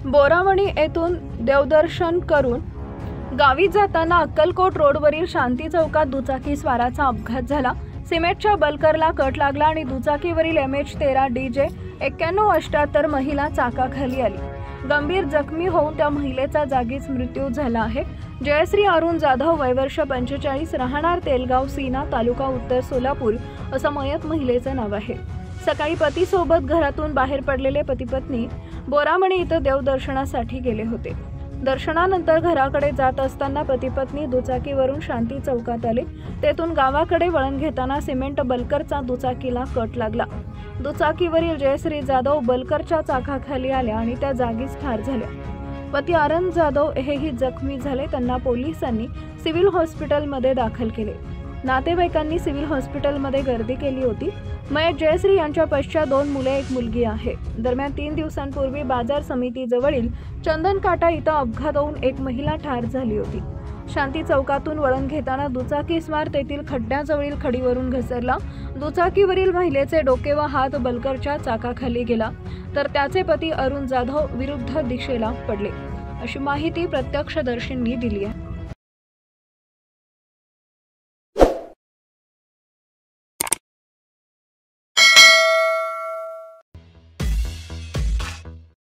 बोरावणी येथून देवदर्शन करून गावी जाताना अक्कलकोट रोडवरील शांती चौकात दुचाकी स्वाराचा अपघात झाला। सिमेंटच्या बलकरला कट लागला आणि दुचाकीवरील MH13 DJ 9178 महिला चाकाखाली आली। गंभीर जखमी होऊन त्या महिलेचा जागीच मृत्यू झाला आहे। जयश्री अरुण जाधव, वय वर्ष 45, राहणार तेलगाव सीना, तालुका उत्तर सोलापूर असं मयत महिलेचं नाव आहे। सकाळी पतीसोबत घरातून बाहेर पडलेले पती-पत्नी बोरावणी इथं देवदर्शनासाठी गेले होते। दर्शनानंतर घराकडे जात असताना पती-पत्नी दुचाकीवरून शांती चौकात आले। तेथून गावाकडे वळण घेताना सिमेंट बलकरचा दुचाकीला कट लागला। दुचाकीवरील जयश्री जाधव बलकरच्या चाकाखाली आल्या आणि त्या जागीच ठार झाल्या। पती अरुण जाधव हेही जखमी झाले। त्यांना पोलिसांनी सिव्हिल हॉस्पिटलमध्ये दाखल केले। नातेवाईकांनी सिव्हिल हॉस्पिटलमध्ये गर्दी केली होती। मयत जयश्री यांच्या पश्चात 2 मुले, 1 मुलगी आहे। दरम्यान 3 दिवसांपूर्वी बाजार समितीजवळील चंदनकाटा इथं अपघात होऊन एक महिला ठार झाली होती। शांती चौकातून वळण घेताना दुचाकीस्वार तेथील खड्ड्याजवळील खडीवरून घसरला। दुचाकीवरील महिलेचे डोके व हात बलकरच्या चाकाखाली गेला, तर त्याचे पती अरुण जाधव विरुद्ध दिशेला पडले, अशी माहिती प्रत्यक्षदर्शींनी दिली आहे।